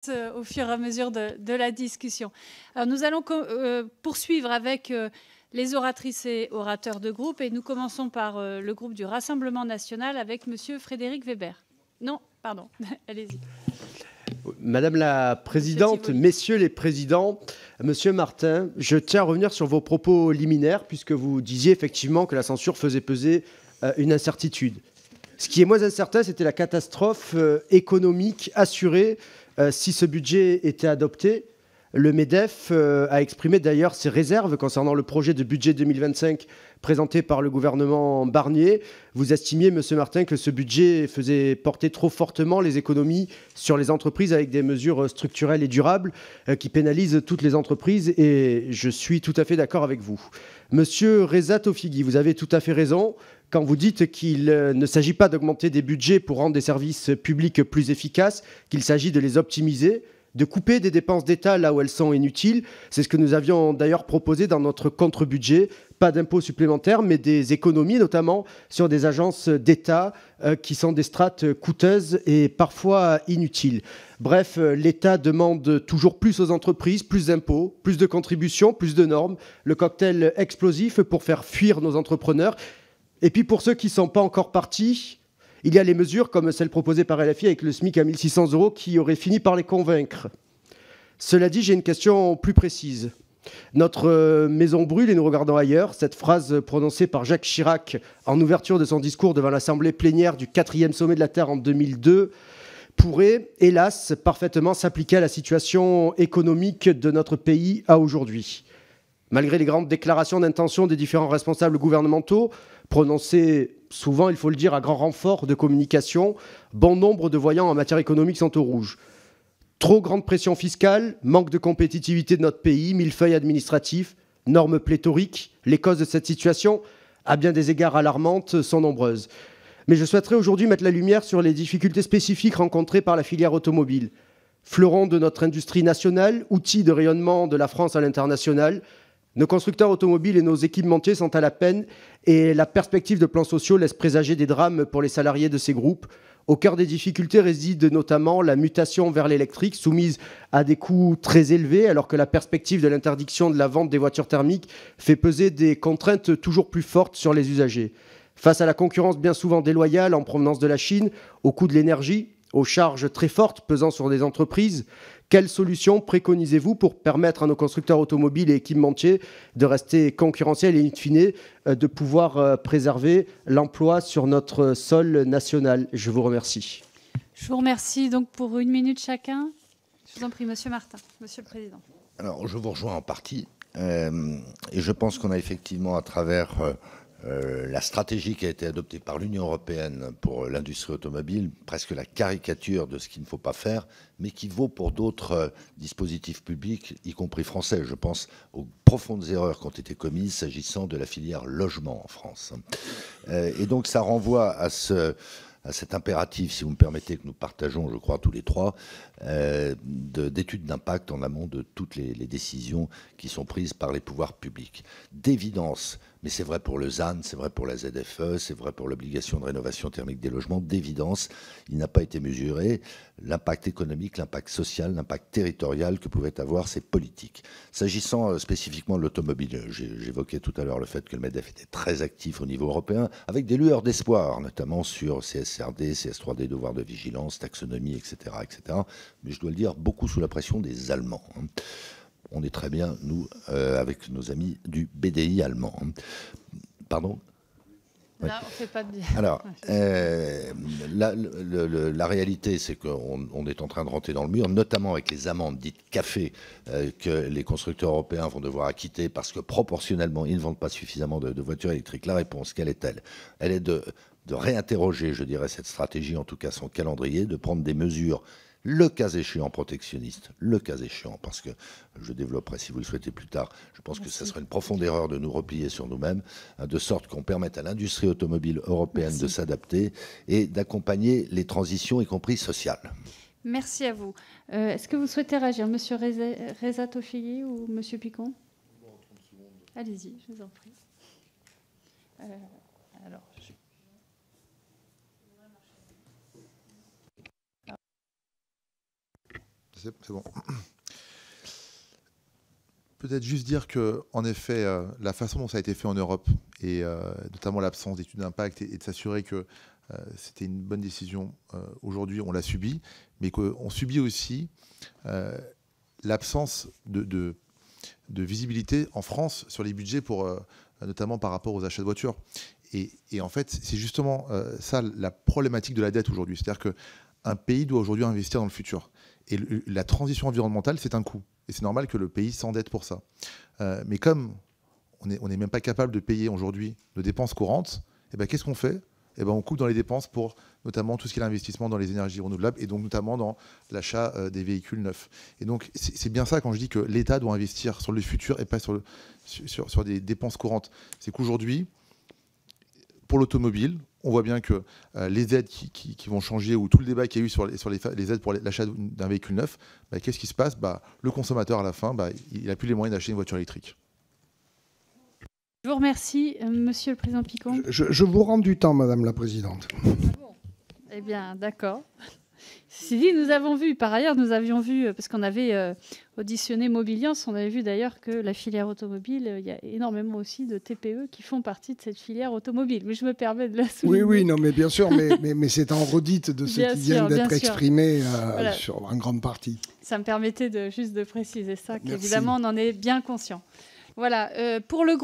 au fur et à mesure de la discussion. Alors, nous allons poursuivre avec les oratrices et orateurs de groupe, et nous commençons par le groupe du Rassemblement national avec Monsieur Frédéric Weber. Non, pardon, allez-y. Madame la Présidente, Messieurs les Présidents, Monsieur Martin, je tiens à revenir sur vos propos liminaires, puisque vous disiez effectivement que la censure faisait peser une incertitude. Ce qui est moins incertain, c'était la catastrophe économique assurée si ce budget était adopté. Le MEDEF a exprimé d'ailleurs ses réserves concernant le projet de budget 2025 présenté par le gouvernement Barnier. Vous estimiez, Monsieur Martin, que ce budget faisait porter trop fortement les économies sur les entreprises avec des mesures structurelles et durables qui pénalisent toutes les entreprises, et je suis tout à fait d'accord avec vous. Monsieur Reza Tofigui, vous avez tout à fait raison quand vous dites qu'il ne s'agit pas d'augmenter des budgets pour rendre des services publics plus efficaces, qu'il s'agit de les optimiser, de couper des dépenses d'État là où elles sont inutiles. C'est ce que nous avions d'ailleurs proposé dans notre contre-budget. Pas d'impôts supplémentaires, mais des économies, notamment sur des agences d'État qui sont des strates coûteuses et parfois inutiles. Bref, l'État demande toujours plus aux entreprises, plus d'impôts, plus de contributions, plus de normes, le cocktail explosif pour faire fuir nos entrepreneurs. Et puis pour ceux qui ne sont pas encore partis, il y a les mesures comme celles proposées par LFI avec le SMIC à 1 600 € qui auraient fini par les convaincre. Cela dit, j'ai une question plus précise. Notre maison brûle et nous regardons ailleurs. Cette phrase prononcée par Jacques Chirac en ouverture de son discours devant l'Assemblée plénière du 4e sommet de la Terre en 2002 pourrait, hélas, parfaitement s'appliquer à la situation économique de notre pays à aujourd'hui. Malgré les grandes déclarations d'intention des différents responsables gouvernementaux, prononcées souvent, il faut le dire, à grand renfort de communication, bon nombre de voyants en matière économique sont au rouge. Trop grande pression fiscale, manque de compétitivité de notre pays, millefeuille administratif, normes pléthoriques. Les causes de cette situation, à bien des égards alarmantes, sont nombreuses. Mais je souhaiterais aujourd'hui mettre la lumière sur les difficultés spécifiques rencontrées par la filière automobile. Fleuron de notre industrie nationale, outil de rayonnement de la France à l'international, nos constructeurs automobiles et nos équipementiers sont à la peine et la perspective de plans sociaux laisse présager des drames pour les salariés de ces groupes. Au cœur des difficultés réside notamment la mutation vers l'électrique, soumise à des coûts très élevés, alors que la perspective de l'interdiction de la vente des voitures thermiques fait peser des contraintes toujours plus fortes sur les usagers. Face à la concurrence bien souvent déloyale en provenance de la Chine, au coût de l'énergie, aux charges très fortes pesant sur des entreprises, quelles solutions préconisez-vous pour permettre à nos constructeurs automobiles et équipementiers de rester concurrentiels et, in fine, de pouvoir préserver l'emploi sur notre sol national? Je vous remercie. Je vous remercie. Donc, pour 1 minute chacun, je vous en prie, Monsieur Martin, Monsieur le Président. Alors, je vous rejoins en partie. Et je pense qu'on a effectivement, à travers la stratégie qui a été adoptée par l'Union européenne pour l'industrie automobile, presque la caricature de ce qu'il ne faut pas faire, mais qui vaut pour d'autres dispositifs publics, y compris français. Je pense aux profondes erreurs qui ont été commises s'agissant de la filière logement en France. Et donc ça renvoie à cet impératif, si vous me permettez, que nous partageons, je crois, tous les trois, d'études d'impact en amont de toutes les décisions qui sont prises par les pouvoirs publics. D'évidence, mais c'est vrai pour le ZAN, c'est vrai pour la ZFE, c'est vrai pour l'obligation de rénovation thermique des logements, d'évidence, il n'a pas été mesuré l'impact économique, l'impact social, l'impact territorial que pouvaient avoir ces politiques. S'agissant spécifiquement de l'automobile, j'évoquais tout à l'heure le fait que le MEDEF était très actif au niveau européen, avec des lueurs d'espoir, notamment sur CSRD, CS3D, devoir de vigilance, taxonomie, etc., etc. Mais je dois le dire, beaucoup sous la pression des Allemands. On est très bien, nous, avec nos amis du BDI allemand. Pardon ? Ouais. Là, on fait pas de bien. Alors, la réalité, c'est qu'on est en train de rentrer dans le mur, notamment avec les amendes dites café que les constructeurs européens vont devoir acquitter parce que proportionnellement, ils ne vendent pas suffisamment de voitures électriques. La réponse, quelle est-elle ? Elle est de réinterroger, je dirais, cette stratégie, en tout cas son calendrier, de prendre des mesures, le cas échéant protectionniste, le cas échéant, parce que je développerai si vous le souhaitez plus tard, je pense que ce serait une profonde erreur de nous replier sur nous-mêmes, de sorte qu'on permette à l'industrie automobile européenne de s'adapter et d'accompagner les transitions, y compris sociales. Merci à vous. Est-ce que vous souhaitez réagir, Monsieur Reza Tofigui ou Monsieur Picon? Allez-y, je vous en prie. Alors, C'est bon. Peut-être juste dire que, en effet, la façon dont ça a été fait en Europe, et notamment l'absence d'études d'impact, et de s'assurer que c'était une bonne décision, aujourd'hui, on l'a subi, mais qu'on subit aussi l'absence de visibilité en France sur les budgets, notamment par rapport aux achats de voitures. Et en fait, c'est justement ça la problématique de la dette aujourd'hui. C'est-à-dire qu'un pays doit aujourd'hui investir dans le futur. Et la transition environnementale, c'est un coût. Et c'est normal que le pays s'endette pour ça. Mais comme on n'est même pas capable de payer aujourd'hui nos dépenses courantes, eh ben, qu'est-ce qu'on fait ? Eh ben, on coupe dans les dépenses pour notamment tout ce qui est l'investissement dans les énergies renouvelables et donc notamment dans l'achat des véhicules neufs. Et donc c'est bien ça quand je dis que l'État doit investir sur le futur et pas sur des dépenses courantes. C'est qu'aujourd'hui, pour l'automobile, on voit bien que les aides qui vont changer, ou tout le débat qu'il y a eu sur les aides pour l'achat d'un véhicule neuf, qu'est-ce qui se passe ? Le consommateur, à la fin, il n'a plus les moyens d'acheter une voiture électrique. Je vous remercie, Monsieur le Président Picon. Je vous rends du temps, Madame la Présidente. Ah bon. Eh bien, d'accord. Ceci dit, nous avons vu, par ailleurs, nous avions vu, parce qu'on avait auditionné Mobiliance, on avait vu d'ailleurs que la filière automobile, il y a énormément aussi de TPE qui font partie de cette filière automobile. Mais je me permets de la souligner. Oui, non, mais bien sûr, mais c'est en redite de ce qui vient d'être exprimé voilà. sur en grande partie. Ça me permettait juste de préciser ça, Merci. qu'évidemment, on en est bien conscient. Voilà, pour le